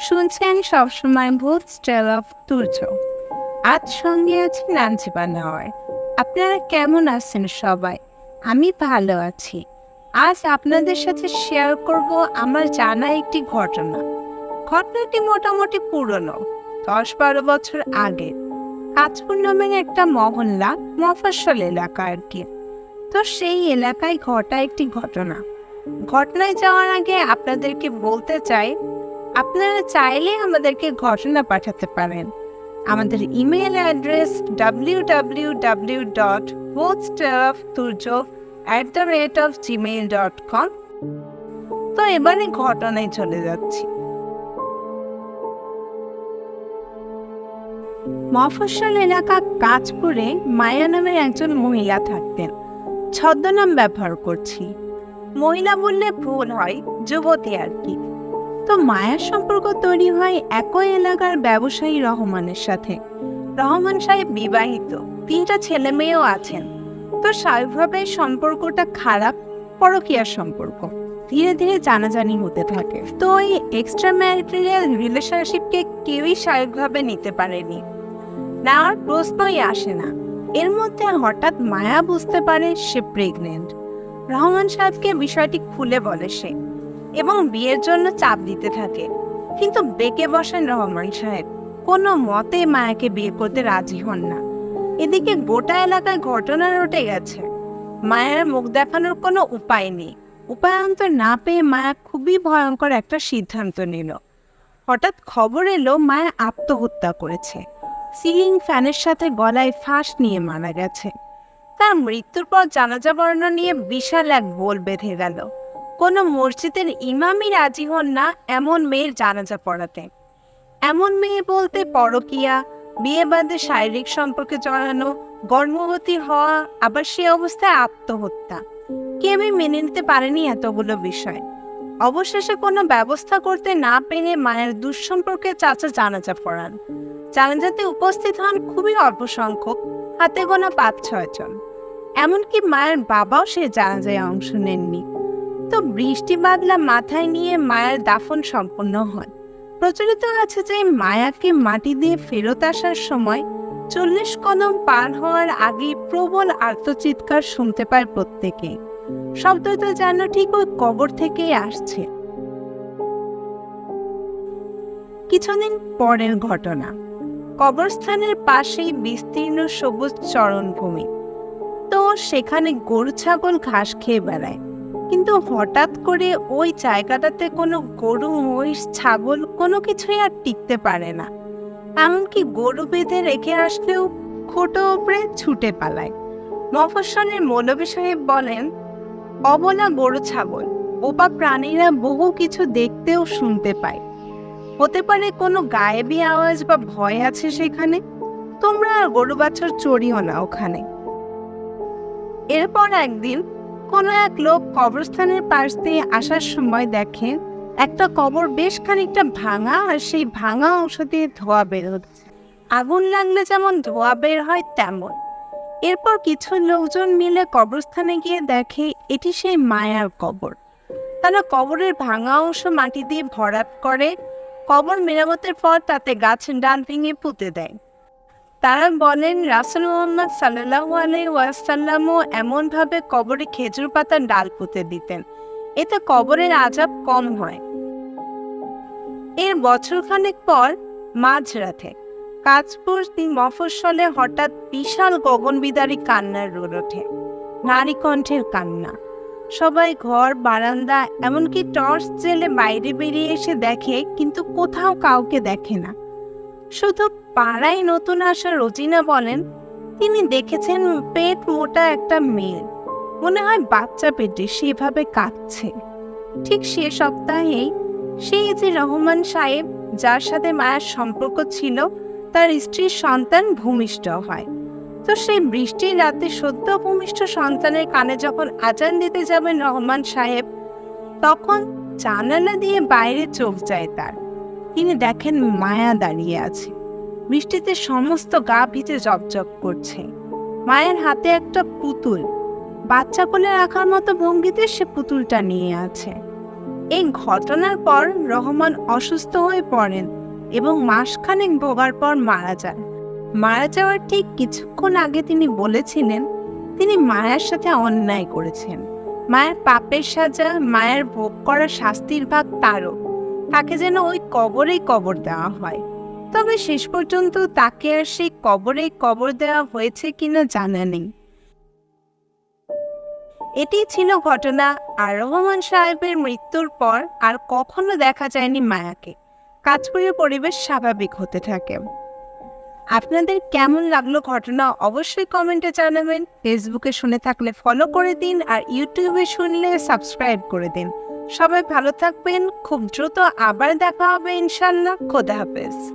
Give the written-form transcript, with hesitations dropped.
শুনছেন সবসময় ভূত স্টাইল অফ তুর্য। আজ সঙ্গে আছি নাঞ্চিবা নেওয়ার। আপনারা কেমন আছেন সবাই? আমি ভালো আছি। আজ আপনাদের সাথে শেয়ার করব আমার জানা একটি ঘটনা। ঘটনাটি মোটামুটি পুরনো, 10-12 বছর আগে। কাঁচপুর নামের একটা মহল্লা, মফস্বল এলাকা আর কি। তো সেই এলাকায় ঘটা একটি ঘটনা। ঘটনায় যাওয়ার আগে আপনাদেরকে বলতে চাই, আপনারা চাইলে আমাদেরকে ঘটনা পাঠাতে পারেন। আমাদের ইমেল অ্যাড্রেস www.bothstarofturjo@gmail.com। তো এবারে ঘটনায় চলে যাচ্ছি। মফস্বল এলাকা কাঁচপুরে মায়া নামের একজন মহিলা থাকতেন। ছদ্মনাম ব্যবহার করছি, মহিলা বললে ভুল হয়, যুবতী আর কি। তো মায়ার সম্পর্ক তৈরি হয় একই এলাকার ব্যবসায়ী রহমানের সাথে। রহমান সাহেব বিবাহিত, 3টা ছেলে মেয়েও আছেন। তো স্বাভাবিকভাবে সম্পর্কটা খারাপ, পরকীয়ার সম্পর্ক। ধীরে ধীরে জানাজানি হতে থাকে। তো এই এক্সট্রা ম্যারিটাল রিলেশনশিপকে কেউই স্বাভাবিকভাবে নিতে পারেনি, নেওয়ার প্রশ্নই আসে না। এর মধ্যে হঠাৎ মায়া বুঝতে পারে সে প্রেগনেন্ট। রহমান সাহেবকে বিষয়টি খুলে বলে সে, এবং বিয়ের জন্য চাপ দিতে থাকে। কিন্তু বেঁকে বসেন রহমান সাহেব, কোনো মতে মায়াকে বিয়ে করতে রাজি হন না। এদিকে গোটা এলাকায় ঘটনা রটে গেছে। মায়ের মুখ দেখানোর কোনো উপায় নেই। উপায়ান্তর না পেয়ে মায়া খুবই ভয়ঙ্কর একটা সিদ্ধান্ত নিল। হঠাৎ খবর এলো মায়া আত্মহত্যা করেছে। সিলিং ফ্যানের সাথে গলায় ফাঁস নিয়ে মারা গেছে। তার মৃত্যুর পর জানাজা বর্ণনা নিয়ে বিশাল এক গোল বেঁধে গেল। কোনো মসজিদের ইমামই রাজি হন না এমন মেয়ের জানাজা পড়াতে। এমন মেয়ে বলতে পরকীয়া, বিয়ে বাদে শারীরিক সম্পর্কে জড়ানো, গর্ভবতী হওয়া, আবার সে অবস্থায় আত্মহত্যা। কেউই মেনে নিতে পারেনি এতগুলো বিষয়। অবশেষে কোনো ব্যবস্থা করতে না পেরে মায়ের দুঃসম্পর্কে চাচা জানাজা পড়ান। জানাজাতে উপস্থিত হন খুবই অল্প সংখ্যক, হাতে গোনা 5-6 জন। এমনকি মায়ের বাবাও সে জানাজায় অংশ নেননি। তো বৃষ্টি বাদলা মাথায় নিয়ে মায়ের দাফন সম্পন্ন হয়। প্রচলিত আছে যে মায়াকে মাটি দিয়ে ফেরত আসার সময় 40 কদম পার হওয়ার আগে প্রবল আর্তচিৎকার শুনতে পায় প্রত্যেকে। শব্দটা যেন ঠিক ওই কবর থেকেই আসছে। কিছুদিন পরের ঘটনা। কবরস্থানের পাশেই বিস্তীর্ণ সবুজ চরণভূমি। তো সেখানে গরু ছাগল ঘাস খেয়ে বেড়ায়। কিন্তু হঠাৎ করে ওই জায়গাটাতে কোনো গরু, মহিষ, ছাগল কোনো কিছুই আর টিকতে পারে না। এমনকি গরু বেঁধে রেখে আসলেও খুঁটো উপরে ছুটে পালায়। মফস্বলের মৌলভী সাহেব বলেন, অবলা গরু ছাগল, বোবা প্রাণীরা বহু কিছু দেখতে ও শুনতে পায়। হতে পারে কোনো গায়েবী আওয়াজ বা ভয় আছে সেখানে। তোমরা আর গরু বাছুর চড়িও না ওখানে। এরপর একদিন কোনো এক লোক কবরস্থানের পাশ দিয়ে আসার সময় দেখেন একটা কবর বেশ খানিকটা ভাঙা, আর সেই ভাঙা অংশ দিয়ে ধোঁয়া বের হচ্ছে। আগুন লাগলে যেমন ধোঁয়া বের হয় তেমন। এরপর কিছু লোকজন মিলে কবরস্থানে গিয়ে দেখে এটি সেই মায়ার কবর। তারা কবরের ভাঙা অংশ মাটি দিয়ে ভরাট করে। কবর মেরামতের পর তাতে গাছের ডাল ভেঙে পুঁতে দেয়। তারা বলেন রাসূল মুহাম্মদ সাল্লাল্লাহু আলাইহি ওয়াসাল্লামও এমনভাবে কবরে খেজুর পাতার ডাল পুঁতে দিতেন, এতে কবরের আযাব কম হয়। এর বছরখানেক পর মাঝরাতে কাঁচপুর মফস্বলে হঠাৎ বিশাল গগনবিদারী কান্নার রোল ওঠে। নারী কণ্ঠের কান্না। সবাই ঘর, বারান্দা, এমনকি টর্চ জেলে বাইরে বেরিয়ে এসে দেখে, কিন্তু কোথাও কাউকে দেখে না। শুধু পাড়ায় নতুন আসা রোজিনা বলেন তিনি দেখেছেন পেট মোটা একটা মেয়ে, মনে হয় বাচ্চা পেটে, সেভাবে কাঁদছে। ঠিক সে সপ্তাহেই সেই যে রহমান সাহেব যার সাথে মায়ের সম্পর্ক ছিল, তার স্ত্রীর সন্তান ভূমিষ্ঠ হয়। তো সেই বৃষ্টির রাতে সদ্য ভূমিষ্ঠ সন্তানের কানে যখন আজান দিতে যাবেন রহমান সাহেব, তখন জানালা দিয়ে বাইরে চোখ যায় তার। তিনি দেখেন মায়া দাঁড়িয়ে আছে। বৃষ্টিতে সমস্ত গা ভিজে জবজব করছে। মায়ের হাতে একটা পুতুল, বাচ্চা কোলে রাখার মতো ভঙ্গিতে সে পুতুলটা নিয়ে আছে। এই ঘটনার পর রহমান অসুস্থ হয়ে পড়েন এবং মাসখানেক ভোগার পর মারা যান। মারা যাওয়ার ঠিক কিছুক্ষণ আগে তিনি বলেছিলেন তিনি মায়ের সাথে অন্যায় করেছেন। মায়ের পাপের সাজা, মায়ের ভোগ করা শাস্তির ভাগ তারও, তাকে যেন ওই কবরেই কবর দেওয়া হয়। তবে শেষ পর্যন্ত তাকে আর সেই কবরেই কবর দেওয়া হয়েছে কিনা জানা নেই। এটি ছিল ঘটনা। আর রহমান সাহেবের মৃত্যুর পর আর কখনো দেখা যায়নি মায়াকে। কাঁচপুরের পরিবেশ স্বাভাবিক হতে থাকে। আপনাদের কেমন লাগলো ঘটনা অবশ্যই কমেন্টে জানাবেন। ফেসবুকে শুনে থাকলে ফলো করে দিন, আর ইউটিউবে শুনলে সাবস্ক্রাইব করে দিন। সবাই ভালো থাকবেন। খুব দ্রুত আবার দেখা হবে ইনশাল্লাহ। খোদা হাফেজ।